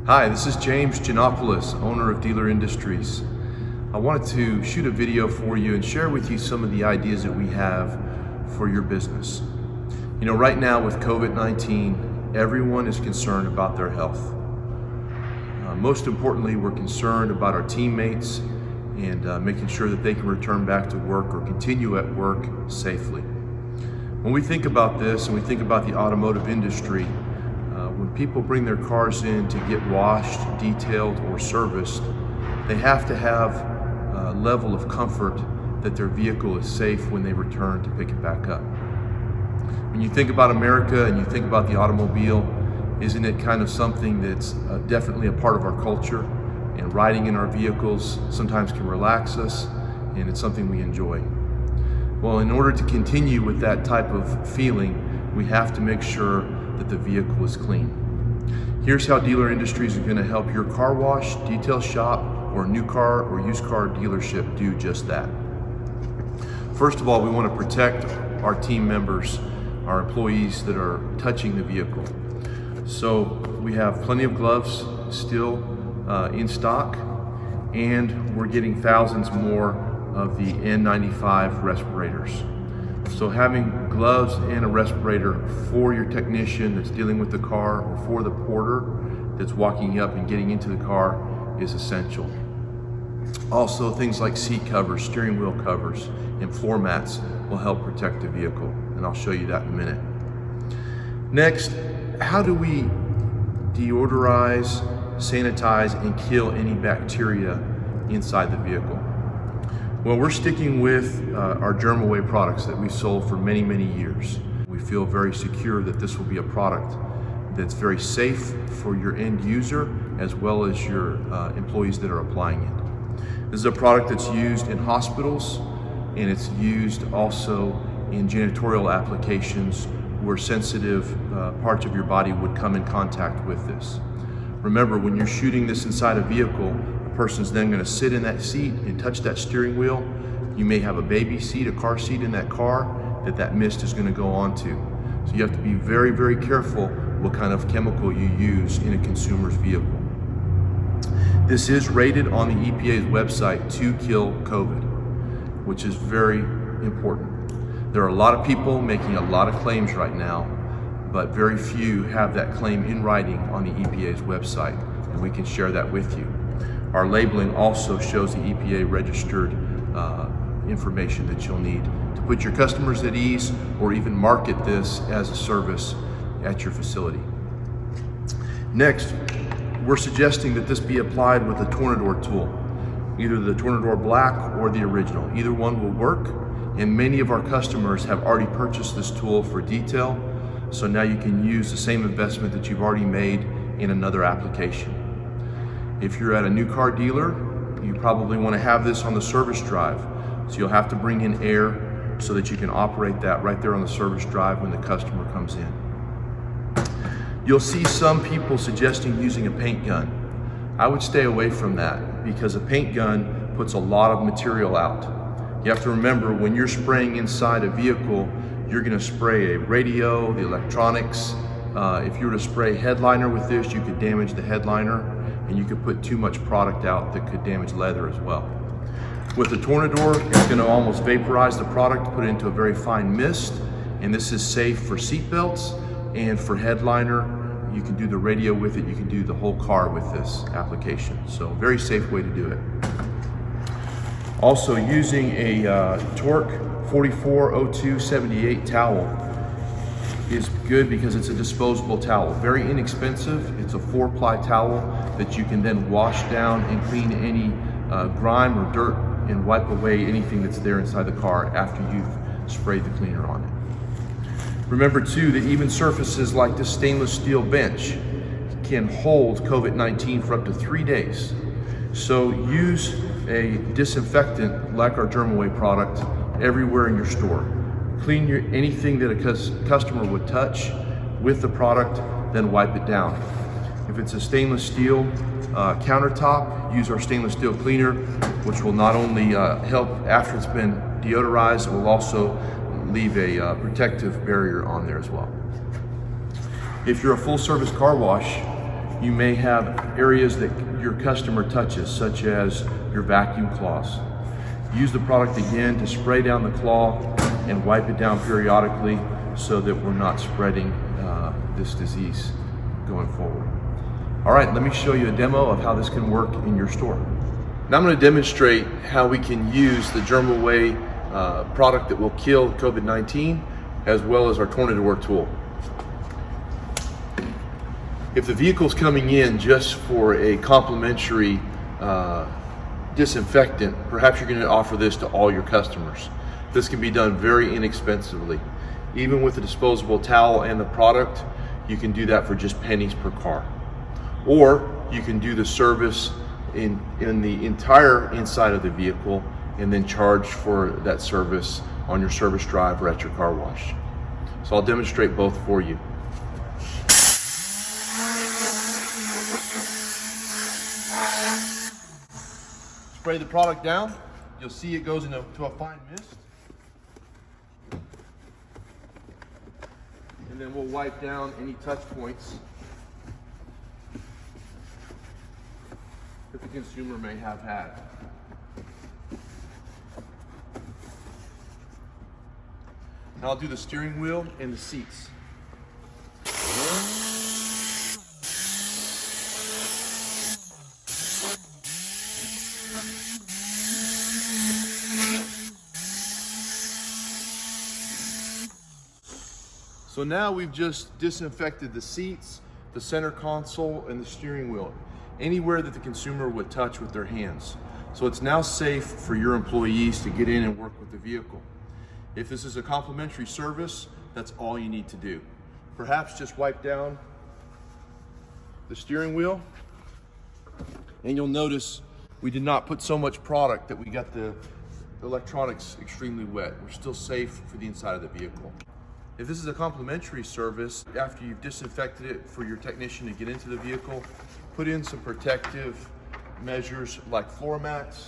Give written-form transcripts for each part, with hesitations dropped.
Hi, this is James Giannopoulos, owner of Dealer Industries. I wanted to shoot a video for you and share with you some of the ideas that we have for your business. You know, right now with COVID-19, everyone is concerned about their health. Most importantly, we're concerned about our teammates and making sure that they can return back to work or continue at work safely. When we think about this and we think about the automotive industry, when people bring their cars in to get washed, detailed, or serviced, they have to have a level of comfort that their vehicle is safe when they return to pick it back up. When you think about America and you think about the automobile, isn't it kind of something that's definitely a part of our culture? And riding in our vehicles sometimes can relax us, and it's something we enjoy. Well, in order to continue with that type of feeling, we have to make sure that the vehicle is clean. Here's how Dealer Industries are going to help your car wash, detail shop, or new car or used car dealership do just that. First of all, we want to protect our team members, our employees that are touching the vehicle. So we have plenty of gloves still in stock, and we're getting thousands more of the N95 respirators. So having gloves and a respirator for your technician that's dealing with the car or for the porter that's walking up and getting into the car is essential. Also, things like seat covers, steering wheel covers, and floor mats will help protect the vehicle, and I'll show you that in a minute. Next, how do we deodorize, sanitize, and kill any bacteria inside the vehicle? Well, we're sticking with our germ-away products that we've sold for many, many years. We feel very secure that this will be a product that's very safe for your end user as well as your employees that are applying it. This is a product that's used in hospitals, and it's used also in janitorial applications where sensitive parts of your body would come in contact with this. Remember, when you're shooting this inside a vehicle, a person's then going to sit in that seat and touch that steering wheel. You may have a baby seat, a car seat in that car that mist is going to go onto. So you have to be very, very careful what kind of chemical you use in a consumer's vehicle. This is rated on the EPA's website to kill COVID, which is very important. There are a lot of people making a lot of claims right now, but very few have that claim in writing on the EPA's website, and we can share that with you. Our labeling also shows the EPA registered information that you'll need to put your customers at ease or even market this as a service at your facility. Next, we're suggesting that this be applied with a Tornador tool, either the Tornador Black or the original. Either one will work, and many of our customers have already purchased this tool for detail, so now you can use the same investment that you've already made in another application. If you're at a new car dealer, you probably want to have this on the service drive, so you'll have to bring in air so that you can operate that right there on the service drive when the customer comes in. You'll see some people suggesting using a paint gun. I would stay away from that because a paint gun puts a lot of material out. You have to remember, when you're spraying inside a vehicle, you're going to spray a radio, the electronics. If you were to spray headliner with this, you could damage the headliner, and you could put too much product out that could damage leather as well. With the Tornador, it's going to almost vaporize the product, put it into a very fine mist, and this is safe for seat belts and for headliner. You can do the radio with it, you can do the whole car with this application. So very safe way to do it. Also, using a Torque 440278 towel is good because it's a disposable towel. Very inexpensive. It's a 4-ply towel that you can then wash down and clean any grime or dirt and wipe away anything that's there inside the car after you've sprayed the cleaner on it. Remember too that even surfaces like this stainless steel bench can hold COVID-19 for up to 3 days. So use a disinfectant like our germ-away product everywhere in your store. Clean anything that a customer would touch with the product, then wipe it down. If it's a stainless steel countertop, use our stainless steel cleaner, which will not only help after it's been deodorized, it will also leave a protective barrier on there as well. If you're a full service car wash, you may have areas that your customer touches, such as your vacuum claws. Use the product again to spray down the claw and wipe it down periodically so that we're not spreading this disease going forward. All right, let me show you a demo of how this can work in your store. Now I'm going to demonstrate how we can use the germ away product that will kill COVID-19, as well as our Tornador tool. If the vehicle's coming in just for a complimentary disinfectant, perhaps you're going to offer this to all your customers. This can be done very inexpensively. Even with the disposable towel and the product, you can do that for just pennies per car. Or you can do the service in the entire inside of the vehicle and then charge for that service on your service drive or at your car wash. So I'll demonstrate both for you. Spray the product down. You'll see it goes into a fine mist. And then we'll wipe down any touch points that the consumer may have had. Now I'll do the steering wheel and the seats. So now we've just disinfected the seats, the center console, and the steering wheel, anywhere that the consumer would touch with their hands. So it's now safe for your employees to get in and work with the vehicle. If this is a complimentary service, that's all you need to do. Perhaps just wipe down the steering wheel, and you'll notice we did not put so much product that we got the electronics extremely wet. We're still safe for the inside of the vehicle. If this is a complimentary service, after you've disinfected it for your technician to get into the vehicle, put in some protective measures like floor mats,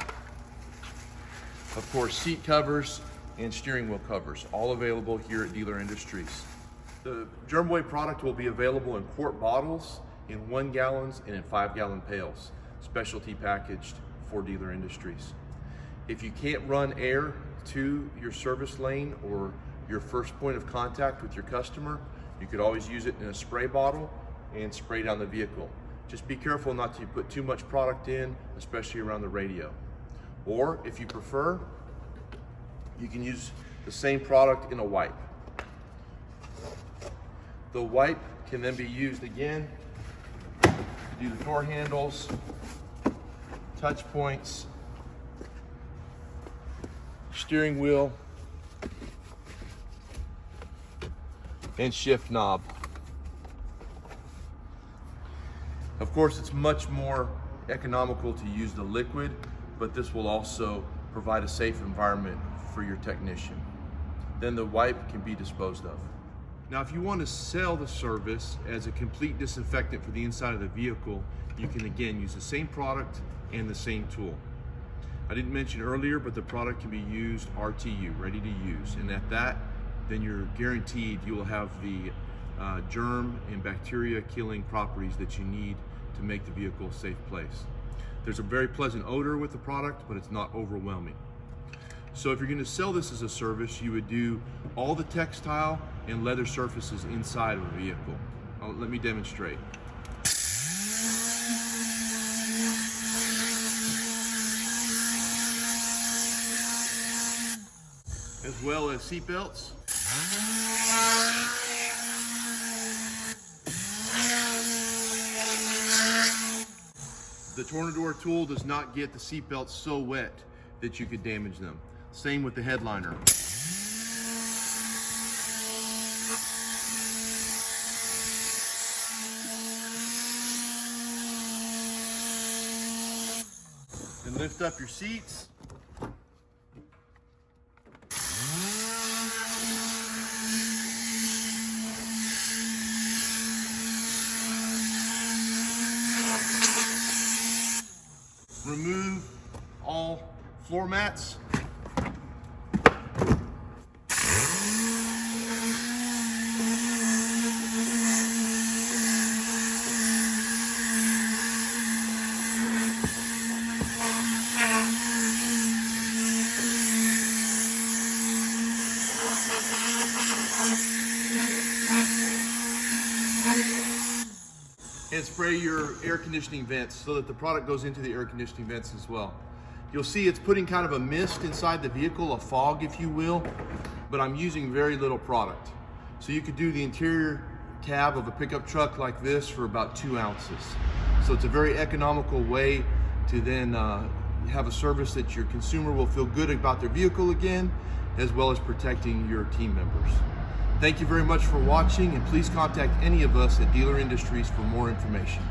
of course seat covers, and steering wheel covers, all available here at Dealer Industries. The germ-away product will be available in quart bottles, in 1 gallons, and in 5 gallon pails, specialty packaged for Dealer Industries. If you can't run air to your service lane or your first point of contact with your customer, you could always use it in a spray bottle and spray down the vehicle. Just be careful not to put too much product in, especially around the radio. Or if you prefer, you can use the same product in a wipe. The wipe can then be used again to do the door handles, touch points, steering wheel, and shift knob. Of course, it's much more economical to use the liquid, but this will also provide a safe environment for your technician. Then the wipe can be disposed of. Now, if you want to sell the service as a complete disinfectant for the inside of the vehicle, you can again use the same product and the same tool. I didn't mention earlier, but the product can be used RTU, ready to use, and at that, then you're guaranteed you will have the germ and bacteria killing properties that you need to make the vehicle a safe place. There's a very pleasant odor with the product, but it's not overwhelming. So if you're going to sell this as a service, you would do all the textile and leather surfaces inside of a vehicle. Let me demonstrate. As well as seat belts. The Tornador tool does not get the seat belts so wet that you could damage them. Same with the headliner. Then lift up your seats. Remove all floor mats. and spray your air conditioning vents so that the product goes into the air conditioning vents as well. You'll see it's putting kind of a mist inside the vehicle, a fog if you will, but I'm using very little product. So you could do the interior cab of a pickup truck like this for about 2 ounces. So it's a very economical way to then have a service that your consumer will feel good about their vehicle again, as well as protecting your team members. Thank you very much for watching, and please contact any of us at Dealer Industries for more information.